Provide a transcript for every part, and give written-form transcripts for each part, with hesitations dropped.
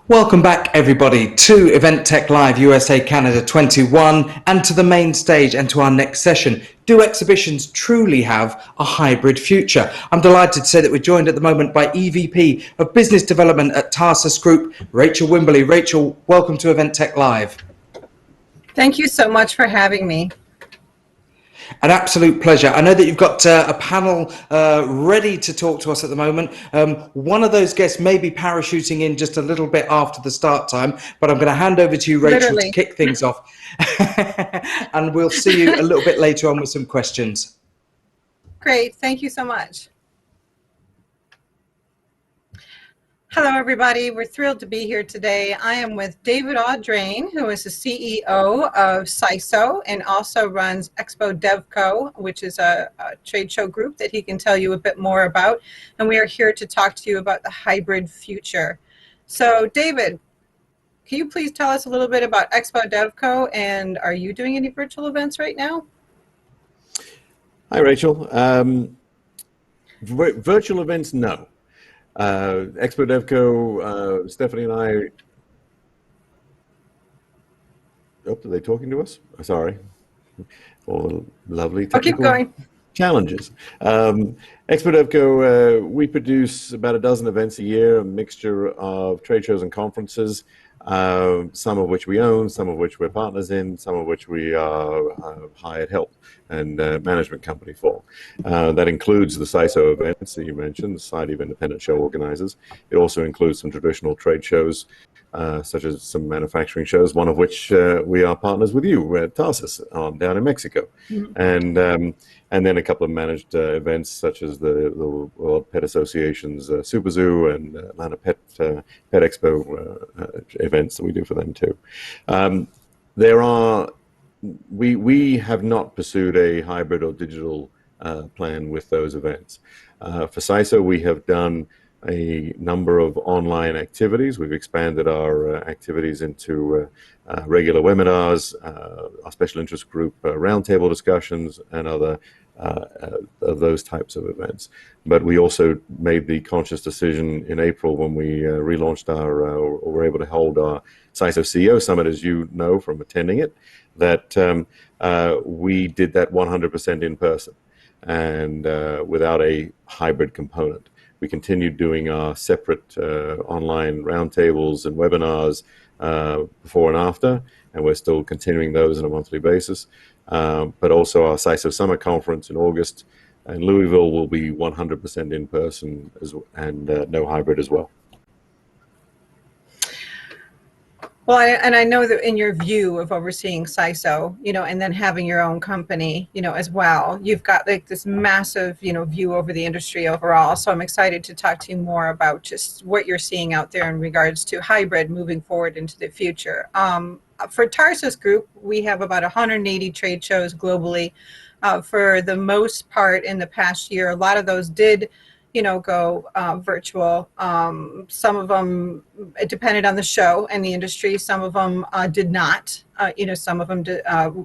Welcome back, everybody, to Event Tech Live USA Canada 21 and to the main stage and to our next session. Do exhibitions truly have a hybrid future? I'm delighted to say that we're joined at the moment by EVP of Business Development at Tarsus Group, Rachel Wimberly. Rachel, welcome to Event Tech Live. Thank you so much for having me. An absolute pleasure. I know that you've got a panel ready to talk to us at the moment. One of those guests may be parachuting in just a little bit after the start time, but I'm going to hand over to you, Rachel, Literally. to kick things off. And we'll see you a little bit later on with some questions. Great. Thank you so much. Hello, everybody. We're thrilled to be here today. I am with David Audrain, who is the CEO of CISO and also runs ExpoDevco, which is a trade show group that he can tell you a bit more about. And we are here to talk to you about the hybrid future. So, David, can you please tell us a little bit about ExpoDevco, and are you doing any virtual events right now? Hi, Rachel. Virtual events, no. ExpoDevco, Stephanie and I. Oh, are they talking to us? Sorry. All lovely technical challenges. ExpoDevco, we produce about a dozen events a year, a mixture of trade shows and conferences, some of which we own, some of which we're partners in, some of which we are hired help and management company for. That includes the CISO events that you mentioned, the Society of Independent Show Organizers. It also includes some traditional trade shows, such as some manufacturing shows, one of which we are partners with you at Tarsus down in Mexico. Mm-hmm. And then a couple of managed events, such as the World Pet Association's Super Zoo and Atlanta Pet Expo events that we do for them too. We have not pursued a hybrid or digital plan with those events. For CISO, we have done a number of online activities. We've expanded our activities into regular webinars, our special interest group roundtable discussions, and other of those types of events. But we also made the conscious decision in April when we relaunched or were able to hold our CISO CEO Summit, as you know from attending it, that we did that 100% in person and without a hybrid component. We continued doing our separate online roundtables and webinars before and after, and we're still continuing those on a monthly basis. But also our CISO Summer Conference in August in Louisville will be 100% in person and no hybrid as well. Well, and I know that in your view of overseeing CISO, and then having your own company, as well, you've got like this massive, view over the industry overall. So I'm excited to talk to you more about just what you're seeing out there in regards to hybrid moving forward into the future. For Tarsus Group, we have about 180 trade shows globally. For the most part in the past year, a lot of those did go virtual. Some of them, it depended on the show and the industry. Some of them did not. Some of them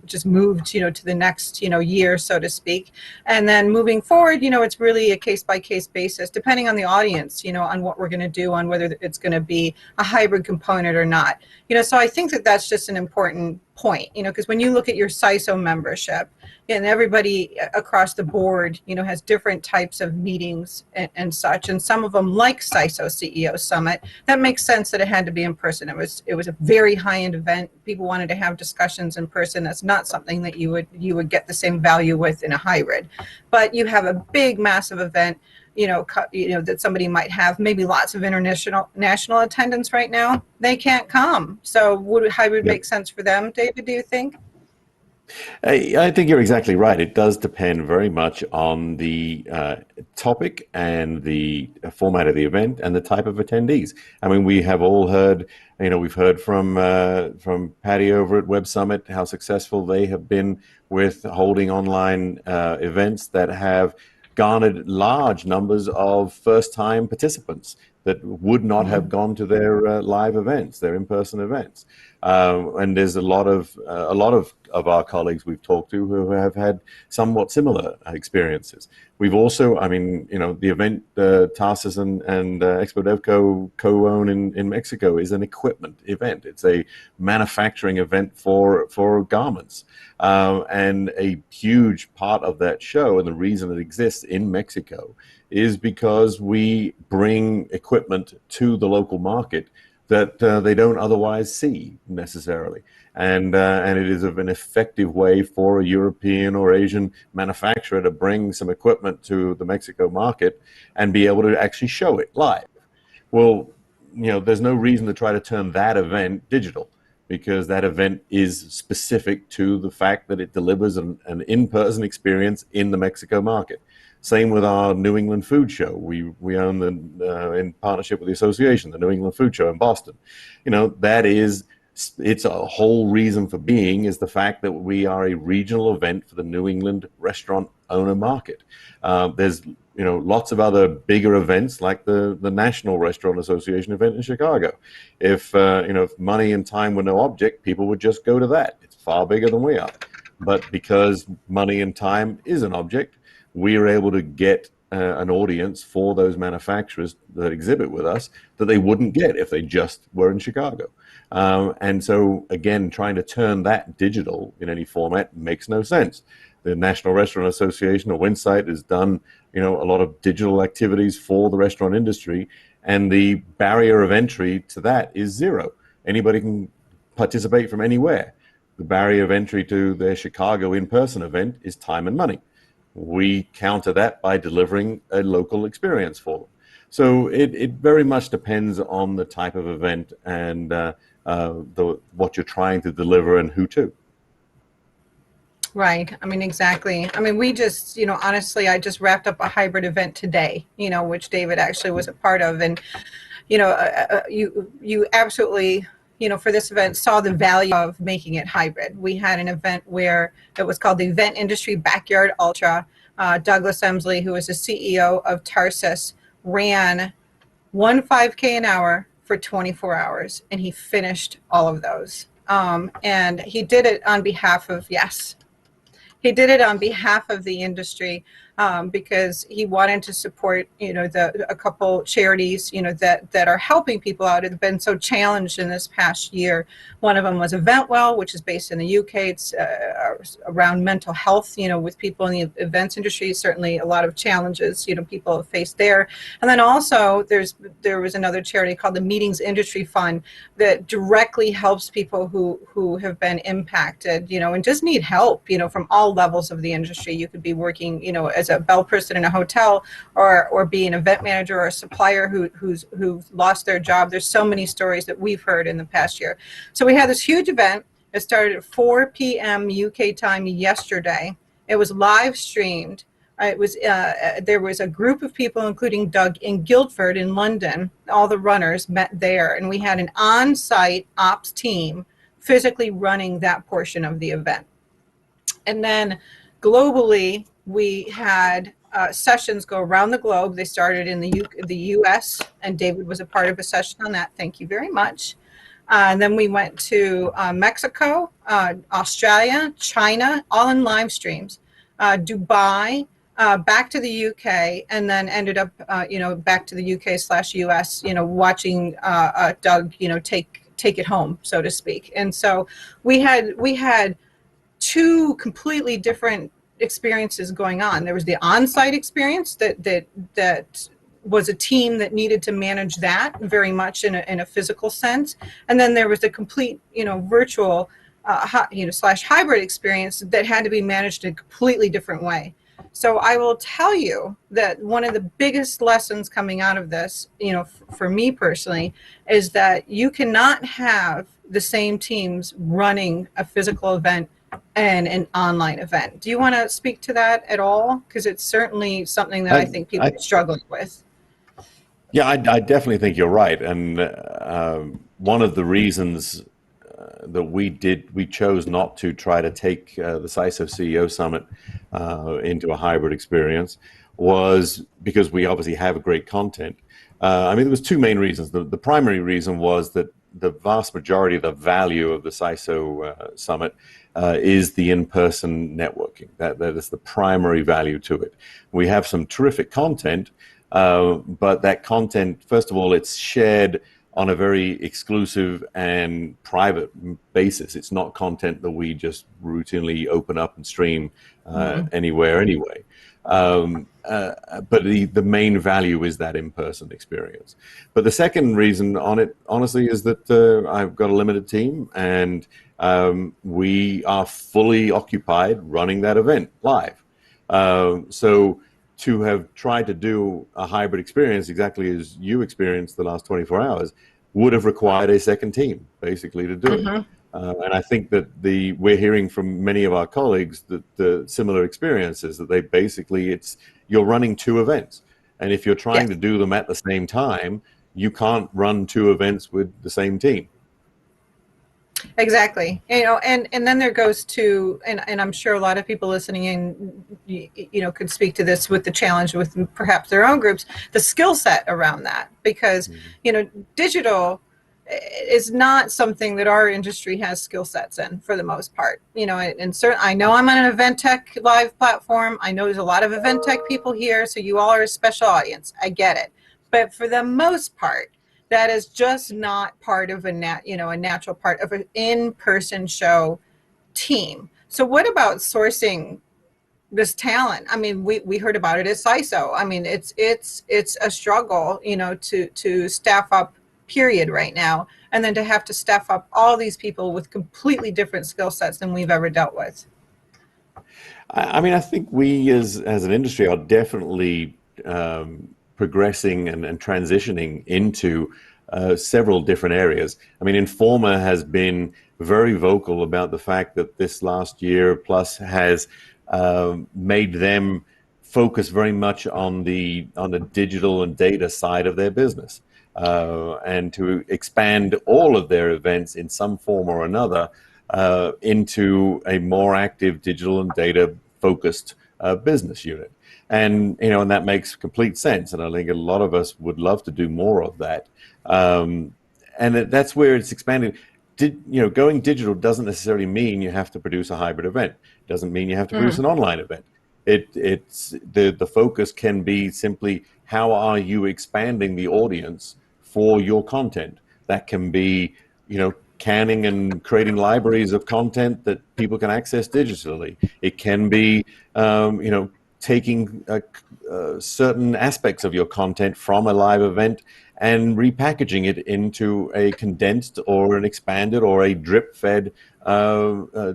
just moved, to the next, year, so to speak. And then moving forward, it's really a case-by-case basis, depending on the audience, on what we're going to do, on whether it's going to be a hybrid component or not. So I think that that's just an important point, because when you look at your CISO membership, and everybody across the board, has different types of meetings and such. And some of them, like CISO CEO Summit, that makes sense that it had to be in person. It was a very high-end event. People wanted to have discussions in person. That's not something that you would get the same value with in a hybrid. But you have a big, massive event, that somebody might have maybe lots of national attendance right now. They can't come. So would hybrid make sense for them, David, do you think? I think you're exactly right. It does depend very much on the topic and the format of the event and the type of attendees. I mean, we have all heard, we've heard from Patty over at Web Summit how successful they have been with holding online events that have garnered large numbers of first-time participants that would not have gone to their live events, their in-person events. And there's a lot of our colleagues we've talked to who have had somewhat similar experiences. We've also, I mean, you know, the event Tarsus and ExpoDevco co-own in Mexico is an equipment event. It's a manufacturing event for garments. And a huge part of that show, and the reason it exists in Mexico, is because we bring equipment to the local market that they don't otherwise see necessarily. And it is an effective way for a European or Asian manufacturer to bring some equipment to the Mexico market and be able to actually show it live. Well, you know, there's no reason to try to turn that event digital, because that event is specific to the fact that it delivers an in-person experience in the Mexico market. Same with our New England Food Show. We own in partnership with the association, the New England Food Show in Boston. You know, it's a whole reason for being is the fact that we are a regional event for the New England restaurant owner market. There's, you know, lots of other bigger events like the National Restaurant Association event in Chicago. If you know, if money and time were no object, people would just go to that. It's far bigger than we are. But because money and time is an object, we are able to get an audience for those manufacturers that exhibit with us that they wouldn't get if they just were in Chicago. And so, again, trying to turn that digital in any format makes no sense. The National Restaurant Association, or Winsight, has done, you know, a lot of digital activities for the restaurant industry, and the barrier of entry to that is zero. Anybody can participate from anywhere. The barrier of entry to their Chicago in-person event is time and money. We counter that by delivering a local experience for them. So it very much depends on the type of event and what you're trying to deliver and who to. Right. I mean, exactly. I mean, we just, you know, honestly, I just wrapped up a hybrid event today, you know, which David actually was a part of. And, you know, you absolutely, you know, for this event saw the value of making it hybrid. We had an event where it was called the Event Industry Backyard Ultra. Douglas Emsley, who is the CEO of Tarsus, ran 1 5K an hour for 24 hours, and he finished all of those. And he did it on behalf of, yes, he did it on behalf of the industry, because he wanted to support, you know, a couple charities, you know, that are helping people out. It's been so challenged in this past year. One of them was Eventwell, which is based in the UK. It's around mental health, you know, with people in the events industry. Certainly a lot of challenges, you know, people have faced there. And then also there was another charity called the Meetings Industry Fund that directly helps people who have been impacted, you know, and just need help, you know, from all levels of the industry. You could be working, you know, as a bell person in a hotel, or be an event manager or a supplier who's lost their job. There's so many stories that we've heard in the past year. So we had this huge event. It started at 4 p.m. UK time yesterday. It was live streamed. It was there was a group of people, including Doug, in Guildford in London. All the runners met there, and we had an on-site ops team physically running that portion of the event. And then globally, we had sessions go around the globe. They started in the U.S., and David was a part of a session on that. Thank you very much. And then we went to Mexico, Australia, China, all in live streams, Dubai, back to the UK, and then ended up, you know, back to the UK/US, you know, watching Doug, you know, take it home, so to speak. And so we had two completely different experiences going on. There was the on-site experience that was a team that needed to manage that very much in a physical sense, and then there was the complete, you know, virtual, you know, / hybrid experience that had to be managed in a completely different way. So I will tell you that one of the biggest lessons coming out of this, you know, for me personally, is that you cannot have the same teams running a physical event and an online event. Do you want to speak to that at all? Because it's certainly something that I think people are struggling with. Yeah, I definitely think you're right. And one of the reasons that we chose not to try to take the CISO CEO Summit into a hybrid experience was because we obviously have a great content. I mean, there was two main reasons. The primary reason was that the vast majority of the value of the CISO Summit is the in-person networking. That is the primary value to it. We have some terrific content, but that content, first of all, it's shared on a very exclusive and private basis. It's not content that we just routinely open up and stream anywhere anyway. But the main value is that in-person experience. But the second reason on it, honestly, is that I've got a limited team, and we are fully occupied running that event live. So to have tried to do a hybrid experience exactly as you experienced the last 24 hours would have required a second team, basically, to do it. And I think that we're hearing from many of our colleagues that the similar experiences, that they basically, you're running two events. And if you're trying to do them at the same time, you can't run two events with the same team. Exactly. And then there goes to, and I'm sure a lot of people listening in, could speak to this with the challenge with perhaps their own groups, the skill set around that, because, digital is not something that our industry has skill sets in for the most part, and certainly I know I'm on an event tech live platform. I know there's a lot of event tech people here. So you all are a special audience. I get it. But for the most part, that is just not part of a natural part of an in-person show team. So what about sourcing this talent? I mean, we heard about it at CISO. I mean, it's a struggle, to staff up, period, right now, and then to have to staff up all these people with completely different skill sets than we've ever dealt with. I mean, I think we as an industry are definitely progressing and transitioning into several different areas. I mean, Informa has been very vocal about the fact that this last year plus has made them focus very much on the digital and data side of their business, and to expand all of their events in some form or another into a more active digital and data focused business unit. And and that makes complete sense, and I think a lot of us would love to do more of that. And that's where it's expanding. Going digital doesn't necessarily mean you have to produce a hybrid event. It doesn't mean you have to produce an online event. It's the focus can be simply, how are you expanding the audience for your content? That can be, canning and creating libraries of content that people can access digitally. It can be, taking certain aspects of your content from a live event and repackaging it into a condensed or an expanded or a drip-fed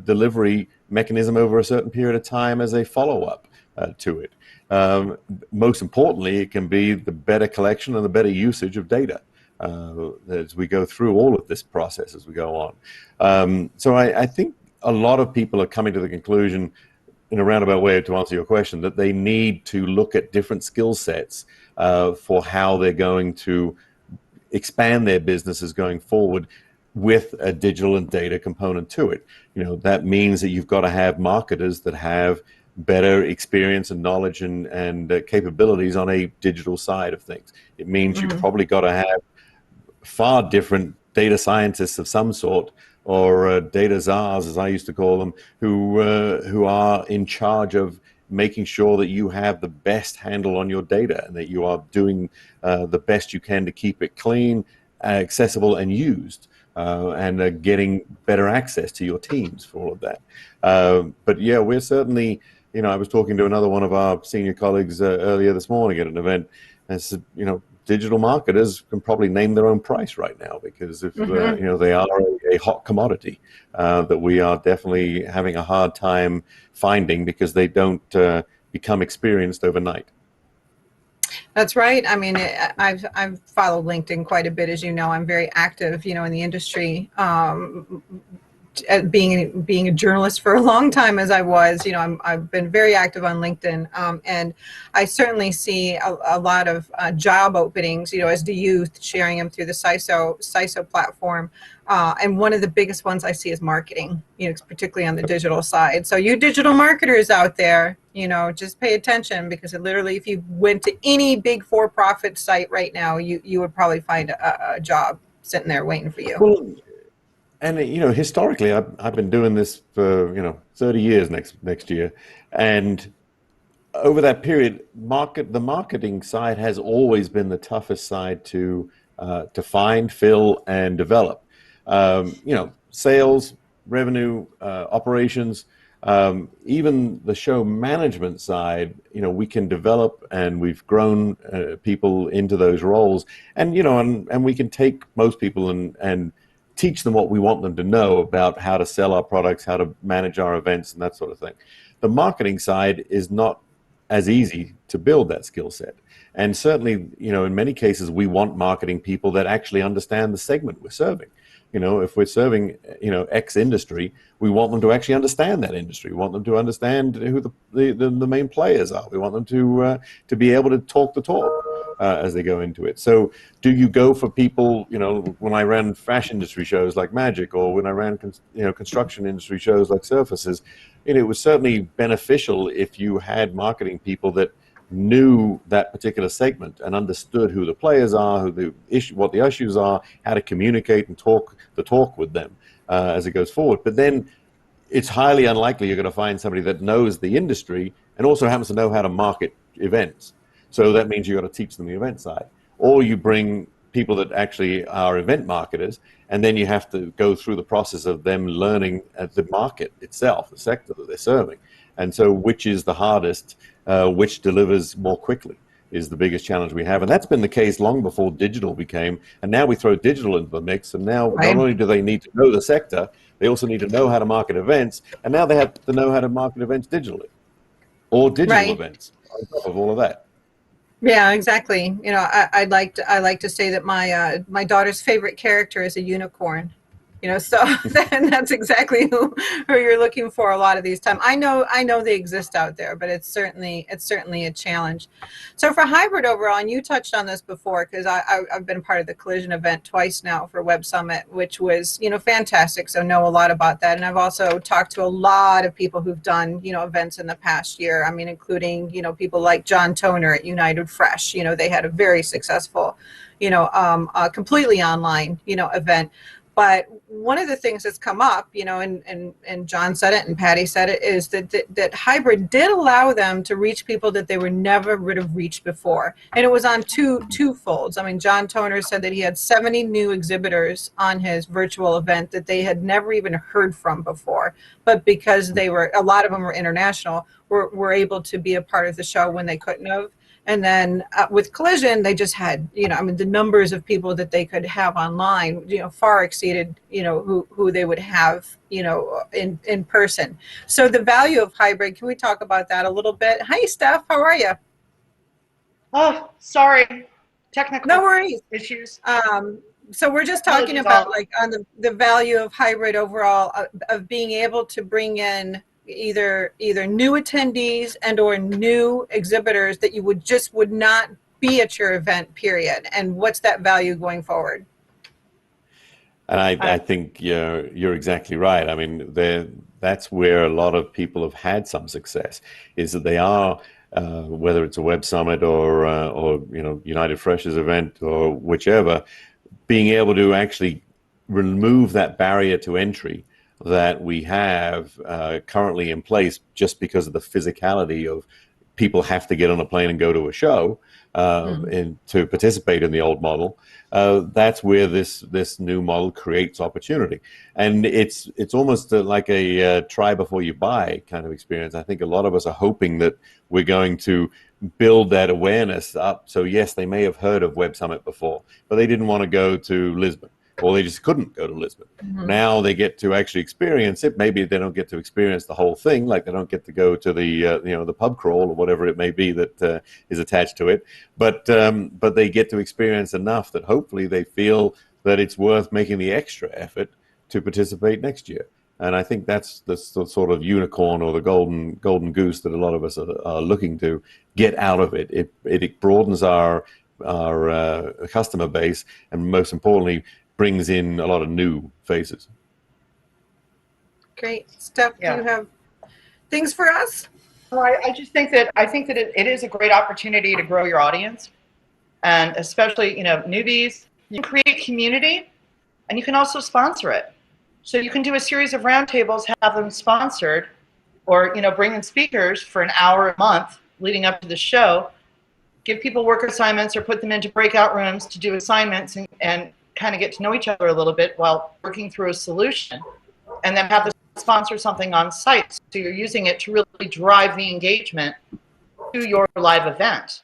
delivery mechanism over a certain period of time as a follow-up to it. Most importantly, it can be the better collection and the better usage of data as we go through all of this process as we go on. So I think a lot of people are coming to the conclusion, in a roundabout way to answer your question, that they need to look at different skill sets for how they're going to expand their businesses going forward with a digital and data component to it. That means that you've got to have marketers that have better experience and knowledge and capabilities on a digital side of things. It means you've probably got to have far different data scientists of some sort, or data czars, as I used to call them, who are in charge of making sure that you have the best handle on your data and that you are doing the best you can to keep it clean, accessible, and used, and getting better access to your teams for all of that. But yeah, we're certainly, I was talking to another one of our senior colleagues earlier this morning at an event, and said, digital marketers can probably name their own price right now, because if they are a hot commodity that we are definitely having a hard time finding, because they don't become experienced overnight. That's right. I mean, I've followed LinkedIn quite a bit, as you know. I'm very active, in the industry. Being a journalist for a long time as I was, I've been very active on LinkedIn, and I certainly see a lot of job openings, as do you, sharing them through the CISO platform. And one of the biggest ones I see is marketing, particularly on the digital side. So you digital marketers out there, just pay attention, because literally, if you went to any big for-profit site right now, you would probably find a job sitting there waiting for you. Well, and historically, I've been doing this for 30 years next year, and over that period, the marketing side has always been the toughest side to find, fill, and develop. Sales, revenue, operations, even the show management side. We can develop, and we've grown people into those roles, and and we can take most people and teach them what we want them to know about how to sell our products, how to manage our events, and that sort of thing. The marketing side is not as easy to build that skill set. And certainly, in many cases, we want marketing people that actually understand the segment we're serving. If we're serving, X industry, we want them to actually understand that industry. We want them to understand who the main players are. We want them to be able to talk the talk as they go into it. So do you go for people, when I ran fashion industry shows like Magic, or when I ran, construction industry shows like Surfaces, it was certainly beneficial if you had marketing people that knew that particular segment and understood who the players are, what the issues are, how to communicate and talk the talk with them as it goes forward. But then it's highly unlikely you're going to find somebody that knows the industry and also happens to know how to market events. So that means you've got to teach them the event side. Or you bring people that actually are event marketers, and then you have to go through the process of them learning the market itself, the sector that they're serving. And so which is the hardest, which delivers more quickly, is the biggest challenge we have. And that's been the case long before digital became, and now we throw digital into the mix, and now not only do they need to know the sector, they also need to know how to market events, and now they have to know how to market events digitally, or digital events on top of all of that. Yeah, exactly. I like to say that my daughter's favorite character is a unicorn. So then that's exactly who you're looking for a lot of these times. I know they exist out there, but it's certainly a challenge. So for hybrid overall, and you touched on this before, because I've been part of the collision event twice now for Web Summit, which was fantastic. So know a lot about that, and I've also talked to a lot of people who've done events in the past year. I mean, including people like John Toner at United Fresh. They had a very successful, completely online event. But one of the things that's come up, and John said it and Patty said it, is that hybrid did allow them to reach people that they were never would have reached before. And it was on two folds. I mean, John Toner said that he had 70 new exhibitors on his virtual event that they had never even heard from before. But because a lot of them were international, were able to be a part of the show when they couldn't have. And then with collision, they just had, the numbers of people that they could have online, far exceeded, who they would have, in person. So the value of hybrid, can we talk about that a little bit? Hi, Steph. How are you? Oh, sorry. Technical No worries. issues. So we're just talking about on the value of hybrid overall, of being able to bring in either new attendees and or new exhibitors that you would not be at your event, period. And what's that value going forward? And I think you're exactly right. I mean, that's where a lot of people have had some success, is that they are, whether it's a Web Summit or United Freshers event or whichever, being able to actually remove that barrier to entry that we have currently in place, just because of the physicality of people have to get on a plane and go to a show and to participate in the old model. That's where this new model creates opportunity, and it's almost like a try before you buy kind of experience. I think a lot of us are hoping that we're going to build that awareness up. So yes, they may have heard of Web Summit before, but they didn't want to go to Lisbon, or they just couldn't go to Lisbon. Now they get to actually experience it. Maybe they don't get to experience the whole thing, like they don't get to go to the pub crawl or whatever it may be that is attached to it. But they get to experience enough that hopefully they feel that it's worth making the extra effort to participate next year. And I think that's the sort of unicorn or the golden goose that a lot of us are looking to get out of it. It broadens our customer base, and most importantly, brings in a lot of new faces. Great. Steph, do you have things for us? Well, I just think that it is a great opportunity to grow your audience, and especially newbies. You can create community, and you can also sponsor it. So you can do a series of roundtables, have them sponsored, or bring in speakers for an hour a month leading up to the show. Give people work assignments or put them into breakout rooms to do assignments and kind of get to know each other a little bit while working through a solution, and then have the sponsor something on site. So you're using it to really drive the engagement to your live event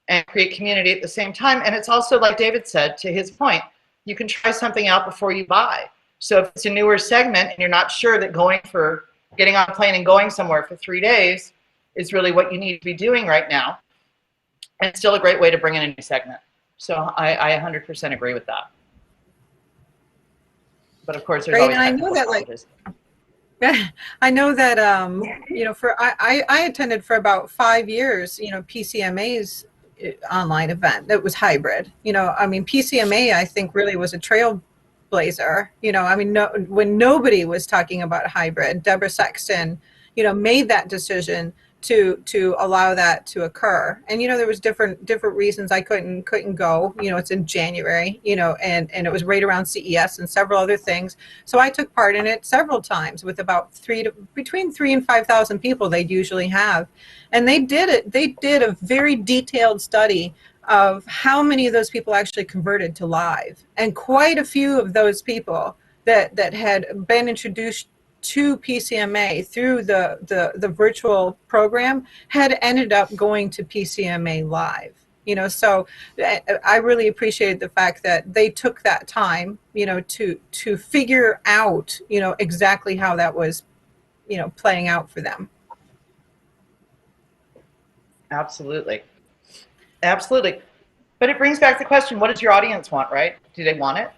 and create community at the same time. And it's also, like David said, to his point, you can try something out before you buy. So if it's a newer segment and you're not sure that getting on a plane and going somewhere for 3 days is really what you need to be doing right now, and it's still a great way to bring in a new segment. So I 100% agree with that. But of course, there's always technical challenges. I know that I attended for about 5 years, PCMA's online event that was hybrid. I mean, PCMA I think really was a trailblazer. When nobody was talking about hybrid, Deborah Sexton, made that decision to allow that to occur. And there was different reasons I couldn't go. It's in January, and it was right around CES and several other things. So I took part in it several times with about between 3,000 and 5,000 people they'd usually have. And they did a very detailed study of how many of those people actually converted to live. And quite a few of those people that had been introduced to PCMA through the virtual program had ended up going to PCMA live. So I really appreciated the fact that they took that time, to figure out, exactly how that was, playing out for them. Absolutely. Absolutely. But it brings back the question, what does your audience want, right? Do they want it?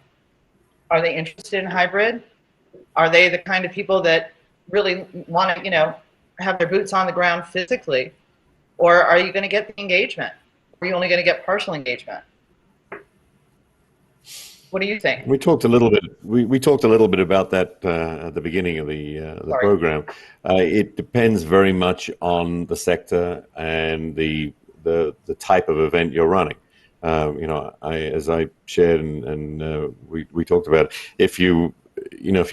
Are they interested in hybrid? Are they the kind of people that really want to, have their boots on the ground physically? Or are you going to get the engagement? Or are you only going to get partial engagement? What do you think? We talked a little bit. We talked a little bit about that at the beginning of the program. It depends very much on the sector and the type of event you're running. As I shared and we talked about, if you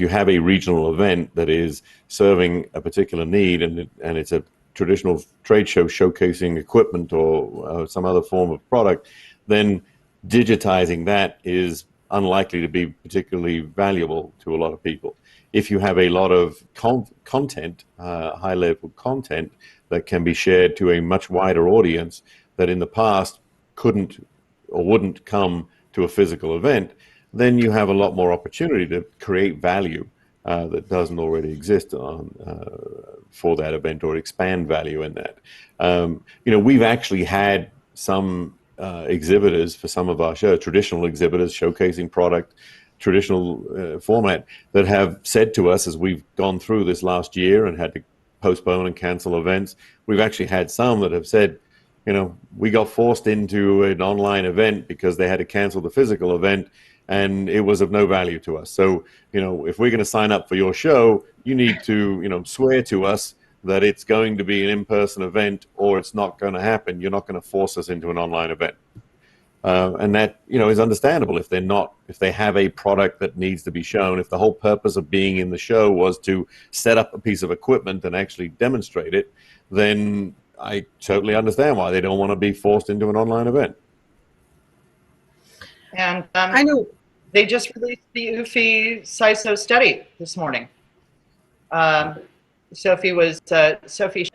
have a regional event that is serving a particular need and it's a traditional trade show showcasing equipment or some other form of product, then digitizing that is unlikely to be particularly valuable to a lot of people. If you have a lot of content, high-level content that can be shared to a much wider audience that in the past couldn't or wouldn't come to a physical event, then you have a lot more opportunity to create value that doesn't already exist for that event, or expand value in that. We've actually had some exhibitors for some of our shows, traditional exhibitors showcasing product, traditional format, that have said to us as we've gone through this last year and had to postpone and cancel events, we've actually had some that have said, we got forced into an online event because they had to cancel the physical event, and it was of no value to us. So, if we're going to sign up for your show, you need to, swear to us that it's going to be an in-person event, or it's not going to happen. You're not going to force us into an online event. And that, is understandable if they have a product that needs to be shown. If the whole purpose of being in the show was to set up a piece of equipment and actually demonstrate it, then I totally understand why they don't want to be forced into an online event. And I know they just released the UFI CISO study this morning. Sophie was at the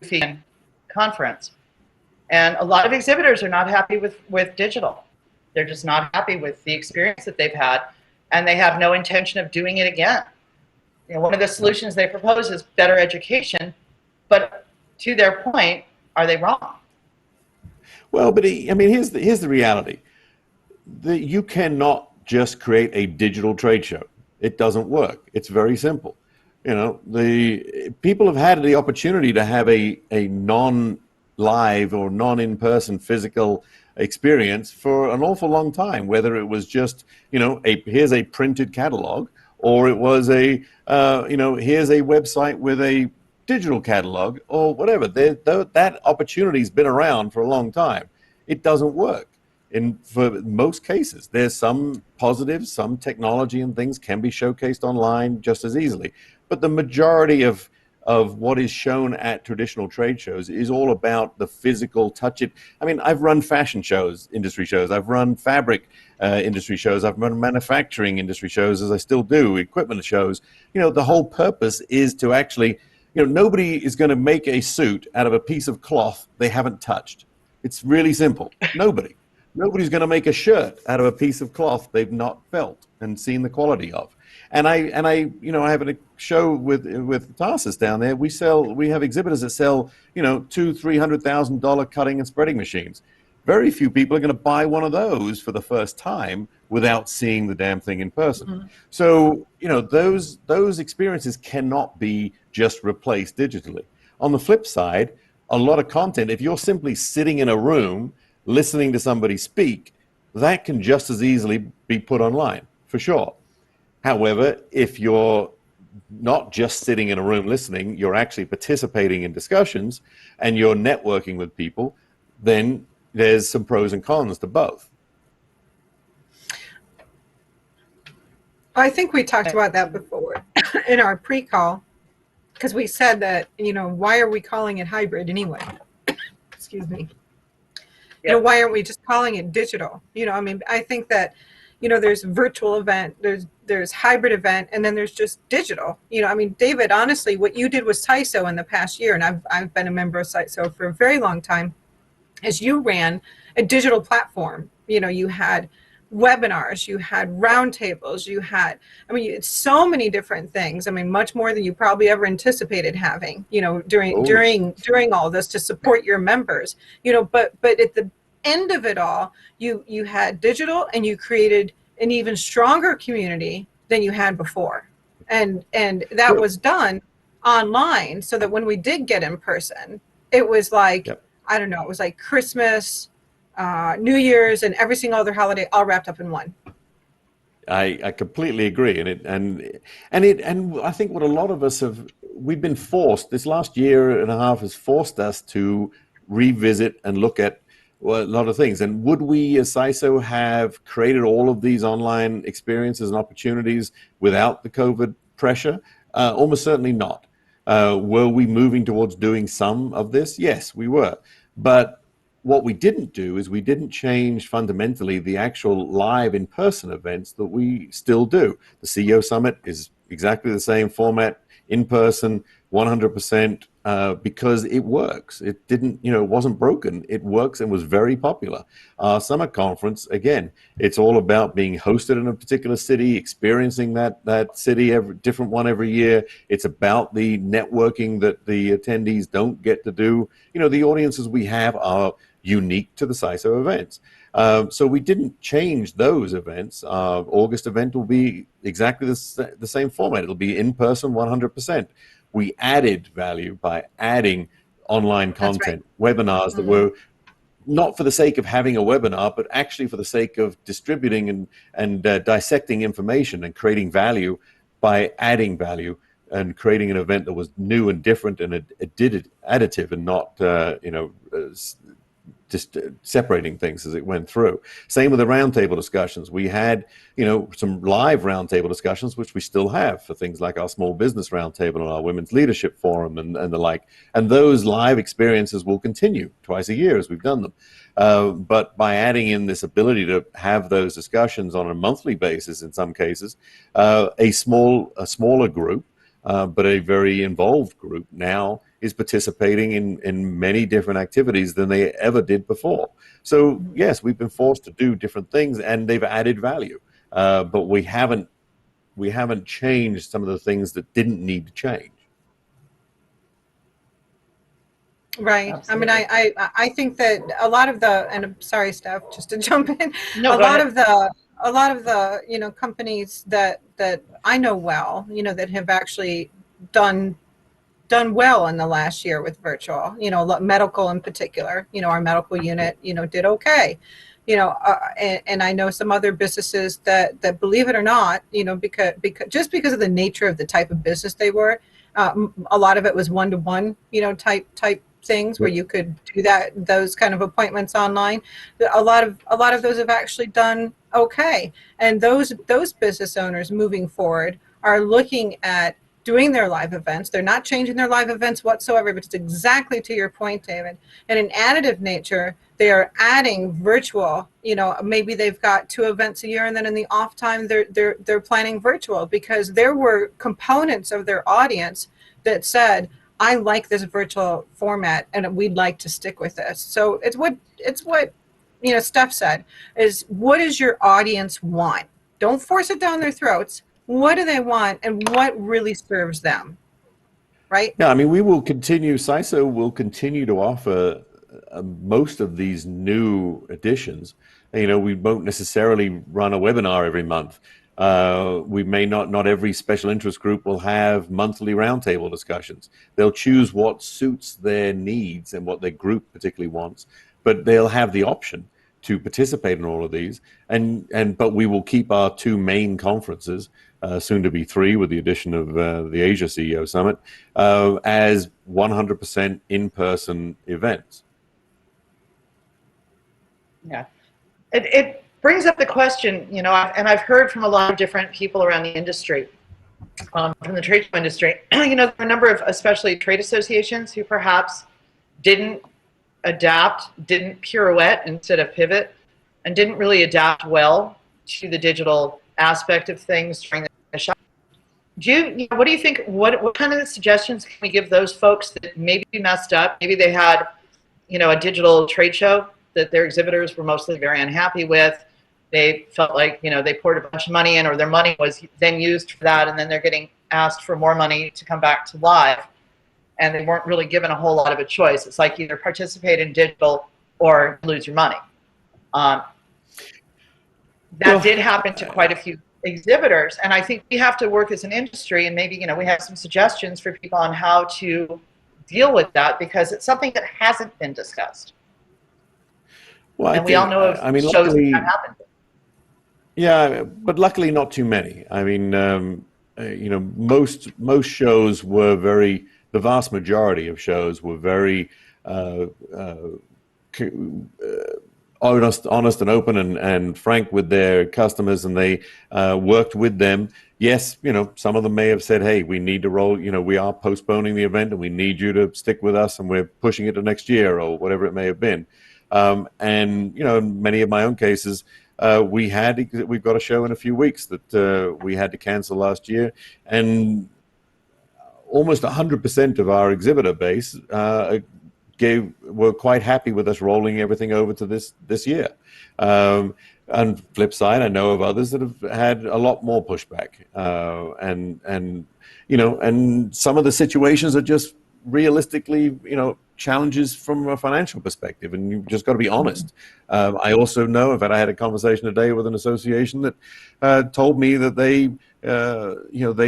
UFI conference, and a lot of exhibitors are not happy with digital. They're just not happy with the experience that they've had, and they have no intention of doing it again. One of the solutions they propose is better education, but to their point, are they wrong? Well, but here's the reality. You cannot just create a digital trade show. It doesn't work. It's very simple. The people have had the opportunity to have a non-live or non-in-person physical experience for an awful long time, whether it was just, here's a printed catalog, or it was a, here's a website with a digital catalog or whatever. That opportunity's been around for a long time. It doesn't work. For most cases, there's some positives, some technology and things can be showcased online just as easily. But the majority of what is shown at traditional trade shows is all about the physical touch it. I mean, I've run fashion shows, industry shows. I've run fabric industry shows. I've run manufacturing industry shows, as I still do, equipment shows. The whole purpose is to actually, nobody is going to make a suit out of a piece of cloth they haven't touched. It's really simple. Nobody's going to make a shirt out of a piece of cloth they've not felt and seen the quality of. And I have a show with Tarsus down there. We have exhibitors that sell, $200,000-$300,000 cutting and spreading machines. Very few people are going to buy one of those for the first time without seeing the damn thing in person. Mm-hmm. So, those experiences cannot be just replaced digitally. On the flip side, a lot of content, if you're simply sitting in a room listening to somebody speak, that can just as easily be put online, for sure. However, if you're not just sitting in a room listening, you're actually participating in discussions and you're networking with people, then there's some pros and cons to both. I think we talked about that before in our pre-call, because we said that, why are we calling it hybrid anyway? Excuse me. Yep. Why aren't we just calling it digital? I think that, there's virtual event, there's hybrid event, and then there's just digital. David, honestly, what you did with CISO in the past year, and I've been a member of CISO for a very long time, is you ran a digital platform. You had webinars, you had roundtables, you had, it's so many different things. Much more than you probably ever anticipated having, during all this to support your members, but at the end of it all, you had digital and you created an even stronger community than you had before. And that was done online, so that when we did get in person, it was like, yep. I don't know, it was like Christmas, New Year's, and every single other holiday all wrapped up in one. I completely agree, and I think what a lot of us we've been forced, this last year and a half has forced us to revisit and look at a lot of things. And would we as CISO have created all of these online experiences and opportunities without the COVID pressure? Almost certainly not. Were we moving towards doing some of this? Yes, we were. But what we didn't do is we didn't change fundamentally the actual live in-person events that we still do. The CEO Summit is exactly the same format, in person, 100%, because it works. It didn't, it wasn't broken. It works and was very popular. Our summer conference, again, it's all about being hosted in a particular city, experiencing that city, different one every year. It's about the networking that the attendees don't get to do. The audiences we have are unique to the CISO events. So we didn't change those events. August event will be exactly the same format. It'll be in person 100%. We added value by adding online content, webinars that were not for the sake of having a webinar, but actually for the sake of distributing and dissecting information and creating value by adding value and creating an event that was new and different and additive and not, just separating things as it went through. Same with the roundtable discussions. We had, some live roundtable discussions, which we still have for things like our small business roundtable and our women's leadership forum and the like. And those live experiences will continue twice a year as we've done them. But by adding in this ability to have those discussions on a monthly basis, in some cases, a smaller group, but a very involved group now is participating in many different activities than they ever did before. So yes, we've been forced to do different things and they've added value, but we haven't changed some of the things that didn't need to change. Right. Absolutely. I think that a lot of the, and I'm sorry, Steph, just to jump in, a lot of the companies that I know well, that have actually done well in the last year with virtual, medical in particular, our medical unit, did okay. And I know some other businesses that believe it or not, because of the nature of the type of business they were, a lot of it was one-to-one, type things where you could do those kind of appointments online. A lot of those have actually done okay, and those business owners moving forward are looking at doing their live events. They're not changing their live events whatsoever, but it's exactly to your point, David. And in additive nature, they are adding virtual. Maybe they've got 2 events a year, and then in the off time, they're planning virtual, because there were components of their audience that said, I like this virtual format and we'd like to stick with this. So it's what Steph said, is what does your audience want? Don't force it down their throats. What do they want, and what really serves them, right? Yeah, I mean, CISO will continue to offer most of these new additions. We won't necessarily run a webinar every month. We may not every special interest group will have monthly roundtable discussions. They'll choose what suits their needs and what their group particularly wants, but they'll have the option to participate in all of these. But we will keep our 2 main conferences, soon to be 3 with the addition of the Asia CEO Summit, as 100% in-person events. Yeah, it brings up the question, and I've heard from a lot of different people around the industry, from the trade show industry, there are a number of, especially trade associations, who perhaps didn't adapt, didn't pirouette instead of pivot, and didn't really adapt well to the digital aspect of things during the shop. What do you think? What kind of suggestions can we give those folks that maybe messed up? Maybe they had, a digital trade show that their exhibitors were mostly very unhappy with. They felt like, they poured a bunch of money in, or their money was then used for that, and then they're getting asked for more money to come back to live, and they weren't really given a whole lot of a choice. It's like either participate in digital or lose your money. That did happen to quite a few exhibitors, and I think we have to work as an industry, and maybe we have some suggestions for people on how to deal with that, because it's something that hasn't been discussed. Well, and we all know of shows luckily, that happened. Yeah, but luckily not too many. I mean, most shows were the vast majority of shows were very honest and open and frank with their customers, and they worked with them. Yes, some of them may have said, hey, we need to roll, we are postponing the event and we need you to stick with us, and we're pushing it to next year, or whatever it may have been. And in many of my own cases, we've got a show in a few weeks that we had to cancel last year, and almost 100% of our exhibitor base were quite happy with us rolling everything over to this year. On flip side, I know of others that have had a lot more pushback, and some of the situations are just realistically, challenges from a financial perspective, and you've just got to be honest. I also know, in fact, I had a conversation today with an association that told me that they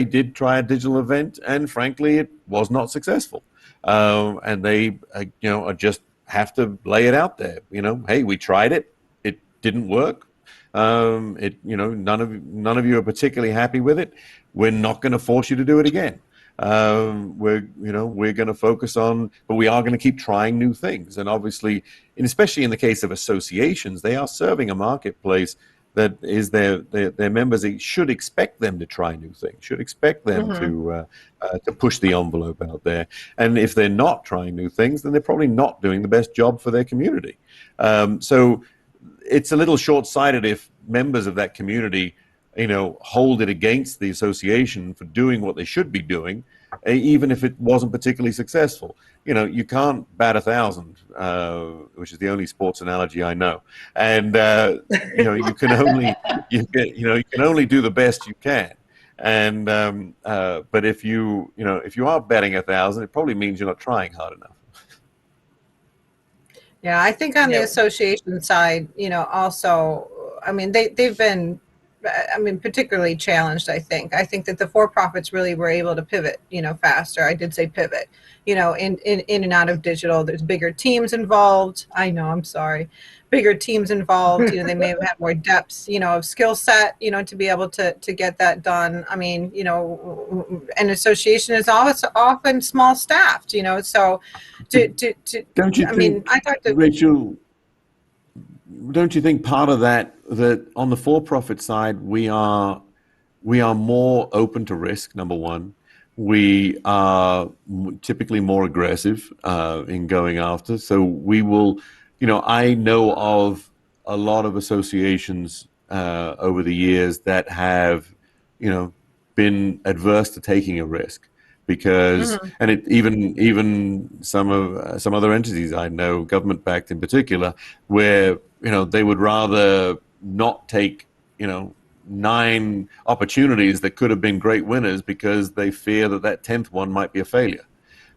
did try a digital event, and frankly, it was not successful. And they, just have to lay it out there. Hey, we tried it, it didn't work. None of you are particularly happy with it. We're not going to force you to do it again. We're going to focus on, but we are going to keep trying new things. And obviously, and especially in the case of associations, they are serving a marketplace that is their members. They should expect them to try new things, should expect them to push the envelope out there. And if they're not trying new things, then they're probably not doing the best job for their community. So it's a little short-sighted if members of that community, hold it against the association for doing what they should be doing, even if it wasn't particularly successful. You can't bat 1,000, which is the only sports analogy I know. And you can only do the best you can. And but if you are batting 1,000, it probably means you're not trying hard enough. Yeah, I think on the association side, also, I mean, they've been, particularly challenged, I think that the for-profits really were able to pivot, faster. I did say pivot, in and out of digital. There's bigger teams involved. I know, I'm sorry. bigger teams involved. You know, they may have had more depths, you know, of skill set, you know, to be able to get that done. I mean, you know, an association is always often small staffed, you know, so Don't you I think, mean, I talked to Rachel, don't you think part of that on the for-profit side, we are more open to risk, number one. We are typically more aggressive in going after. So we will, you know, I know of a lot of associations over the years that have, you know, been adverse to taking a risk because, and it even some other entities I know, government backed in particular, where, you know, they would rather not take, you know, 9 opportunities that could have been great winners because they fear that that 10th one might be a failure.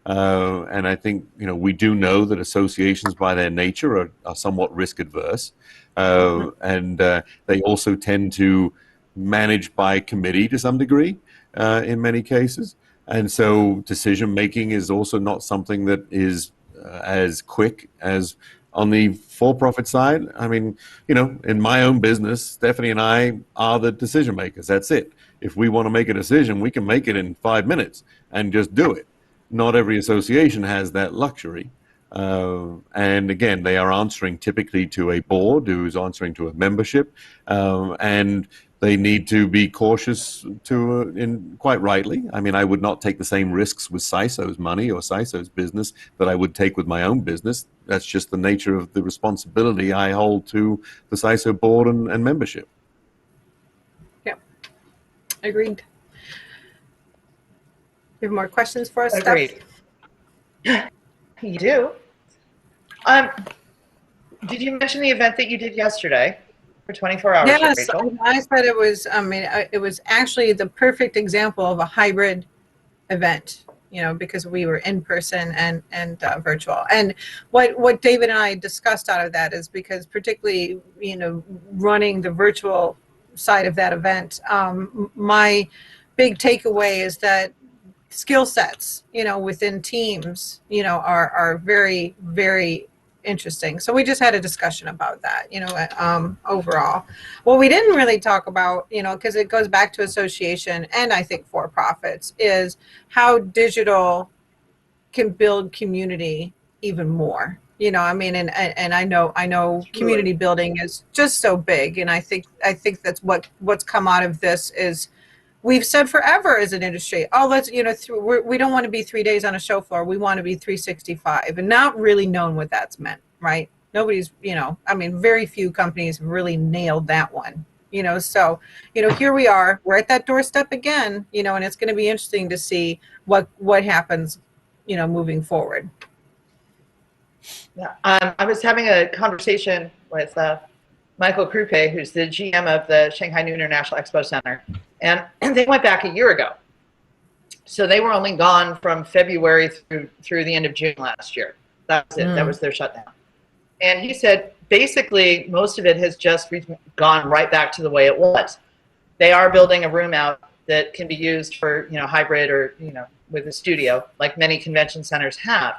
And I think, you know, we do know that associations by their nature are somewhat risk adverse. And they also tend to manage by committee to some degree in many cases. And so decision making is also not something that is as quick as on the for-profit side. I mean, you know, in my own business, Stephanie and I are the decision makers. That's it. If we want to make a decision, we can make it in 5 minutes and just do it. Not every association has that luxury. And again, they are answering typically to a board who's answering to a membership, and they need to be cautious quite rightly. I mean, I would not take the same risks with CISO's money or CISO's business that I would take with my own business. That's just the nature of the responsibility I hold to the CISO board and membership. Yeah, agreed. You have more questions for us, Agreed. Steph? You do. Did you mention the event that you did yesterday for 24 hours, Yes, Rachel? I said it was, I mean, it was actually the perfect example of a hybrid event, you know, because we were in person and virtual. And what David and I discussed out of that is because particularly, you know, running the virtual side of that event, my big takeaway is that skill sets, you know, within teams, you know, are very, very interesting. So we just had a discussion about that, you know, overall. What we didn't really talk about, you know, because it goes back to association and I think for-profits, is how digital can build community even more. You know, I mean, and I know community building is just so big, and I think that's what's come out of this is we've said forever as an industry, oh, let's, you know, we don't want to be 3 days on a show floor. We want to be 365, and not really known what that's meant, right? Nobody's, you know, I mean, very few companies really nailed that one, you know. So, you know, here we are, we're at that doorstep again, you know, and it's going to be interesting to see what happens, you know, moving forward. Yeah. I was having a conversation with Michael Krupe, who's the GM of the Shanghai New International Expo Center, and they went back a year ago. So they were only gone from February through the end of June last year. That was it. That was their shutdown. And he said, basically, most of it has just gone right back to the way it was. They are building a room out that can be used for, you know, hybrid or, you know, with a studio, like many convention centers have.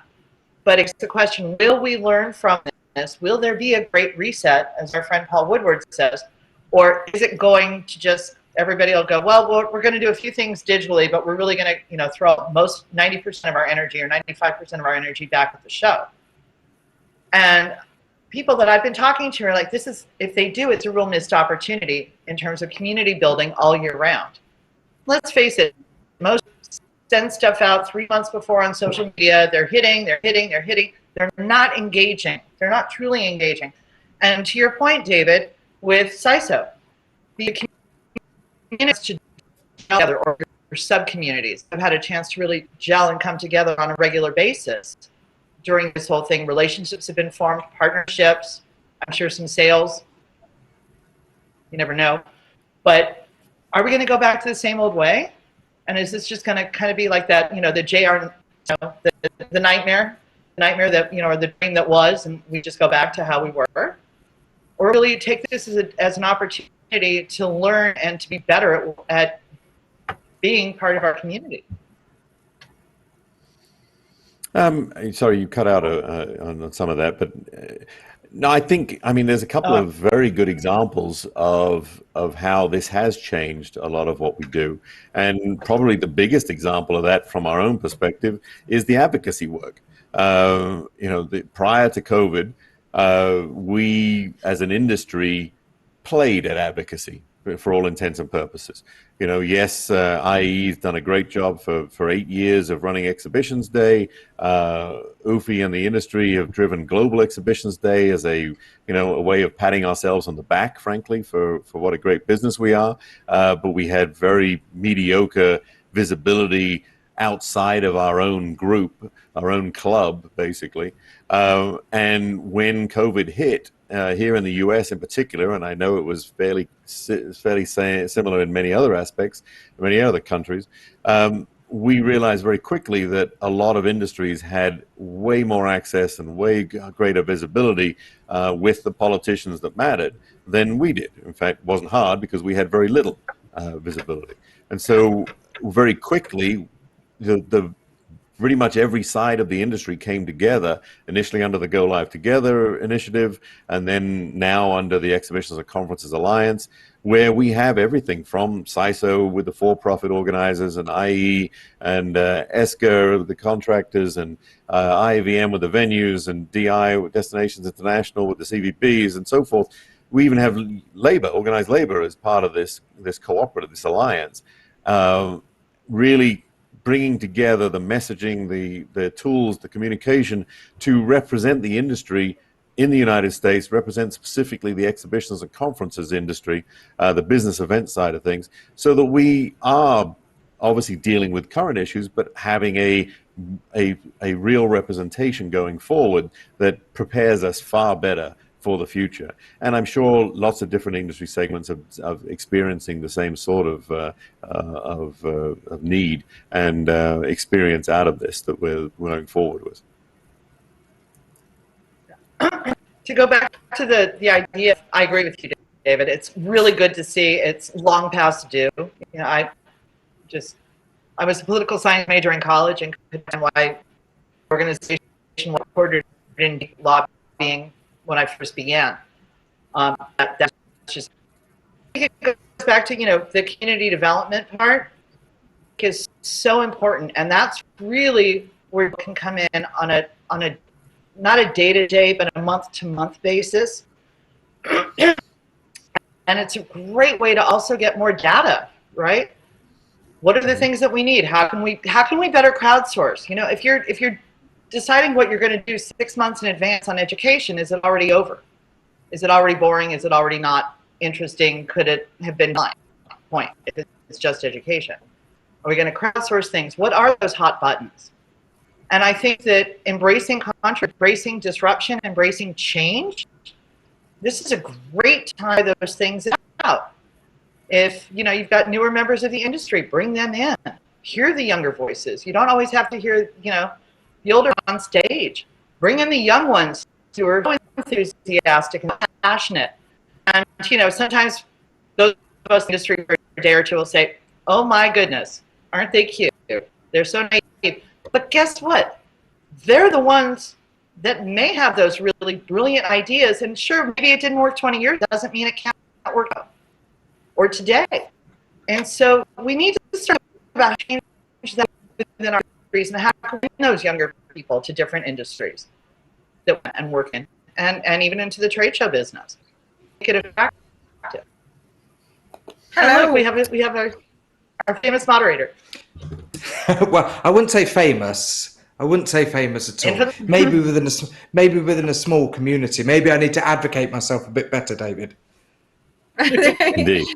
But it's the question, will we learn from this? Will there be a great reset, as our friend Paul Woodward says? Or is it going to just, everybody will go, well, we're going to do a few things digitally, but we're really going to, you know, throw 90% of our energy or 95% of our energy back at the show. And people that I've been talking to are like, this is, if they do, it's a real missed opportunity in terms of community building all year round. Let's face it, most send stuff out 3 months before on social media. They're hitting. They're not engaging. They're not truly engaging. And to your point, David, with CISO, the communities to gel together, or sub-communities have had a chance to really gel and come together on a regular basis during this whole thing. Relationships have been formed, partnerships, I'm sure some sales. You never know. But are we going to go back to the same old way? And is this just going to kind of be like that, you know, the JR, you know, the nightmare that, you know, or the dream that was, and we just go back to how we were? Or really take this as an opportunity to learn and to be better at being part of our community? Sorry, you cut out on some of that, but No, I mean, there's a couple of very good examples of how this has changed a lot of what we do. And probably the biggest example of that from our own perspective is the advocacy work. Prior to COVID, we as an industry played at advocacy for all intents and purposes. Yes, IE has done a great job for 8 years of running Exhibitions Day. UFI and the industry have driven Global Exhibitions Day as a way of patting ourselves on the back, frankly, for what a great business we are. But we had very mediocre visibility outside of our own group, our own club, basically. And when COVID hit, here in the US in particular, and I know it was fairly similar in many other aspects, many other countries, we realized very quickly that a lot of industries had way more access and way greater visibility with the politicians that mattered than we did. In fact, it wasn't hard because we had very little visibility. And so very quickly, the pretty much every side of the industry came together, initially under the Go Live Together initiative, and then now under the Exhibitions and Conferences Alliance, where we have everything from CISO with the for-profit organizers and IE and ESCA, the contractors, and IAVM with the venues, and DI with Destinations International with the CVPs and so forth. We even have labor, organized labor, as part of this cooperative, this alliance, really bringing together the messaging, the tools, the communication to represent the industry in the United States, represent specifically the exhibitions and conferences industry, the business event side of things, so that we are obviously dealing with current issues, but having a real representation going forward that prepares us far better for the future. And I'm sure lots of different industry segments are experiencing the same sort of need and experience out of this that we're going forward with. To go back to the idea, I agree with you, David. It's really good to see. It's long past due. I was a political science major in college and could find why organization was in lobbying when I first began. That's just, I think it goes back to, the community development part is so important. And that's really where it can come in on a not a day-to-day, but a month-to-month basis. And it's a great way to also get more data, right? What are the things that we need? How can we better crowdsource? If you're deciding what you're going to do 6 months in advance on education, is it already over? Is it already boring? Is it already not interesting? Could it have been my point if it's just education? Are we going to crowdsource things? What are those hot buttons? And I think that embracing contrast, embracing disruption, embracing change, this is a great time to those things out. If you've got newer members of the industry, bring them in. Hear the younger voices. You don't always have to hear, the older on stage. Bring in the young ones who are enthusiastic and passionate. And sometimes those of us in the industry for a day or two will say, "Oh my goodness, aren't they cute? They're so naive." But guess what? They're the ones that may have those really brilliant ideas. And sure, maybe it didn't work 20 years. Doesn't mean it can't work out. Or today. And so we need to start about change that within our industries and how can we bring those younger people to different industries that and work in, and even into the trade show business. Make it attractive. Hello. Look, we have our famous moderator. Well, I wouldn't say famous. I wouldn't say famous at all. Maybe within a small community. Maybe I need to advocate myself a bit better, David. Indeed.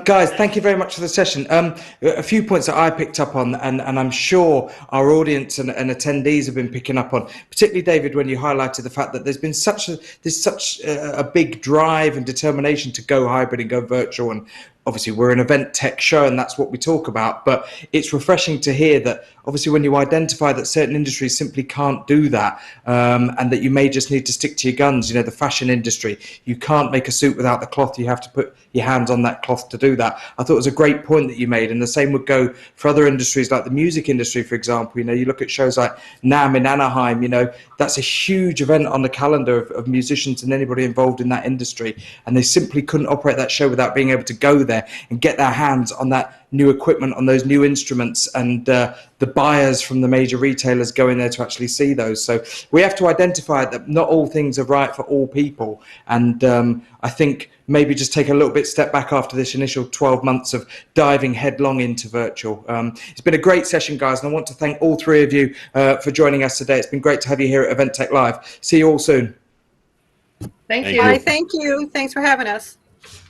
Guys, thank you very much for the session. A few points that I picked up on, and I'm sure our audience and attendees have been picking up on, particularly David, when you highlighted the fact that there's been such a big drive and determination to go hybrid and go virtual, and obviously we're an event tech show and that's what we talk about, but it's refreshing to hear that obviously when you identify that certain industries simply can't do that, and that you may just need to stick to your guns, you know, the fashion industry, you can't make a suit without the cloth, you have to put your hands on that cloth to do that. I thought it was a great point that you made, and the same would go for other industries like the music industry, for example. You know, you look at shows like NAMM in Anaheim, you know, that's a huge event on the calendar of musicians and anybody involved in that industry, and they simply couldn't operate that show without being able to go there and get their hands on that new equipment, on those new instruments, and the buyers from the major retailers going there to actually see those. So we have to identify that not all things are right for all people, and I think maybe just take a little bit step back after this initial 12 months of diving headlong into virtual. It's been a great session, guys, and I want to thank all three of you for joining us today. It's been great to have you here at Event Tech Live. See you all soon. Thank Thank you. Hi, thank you. Thanks for having us.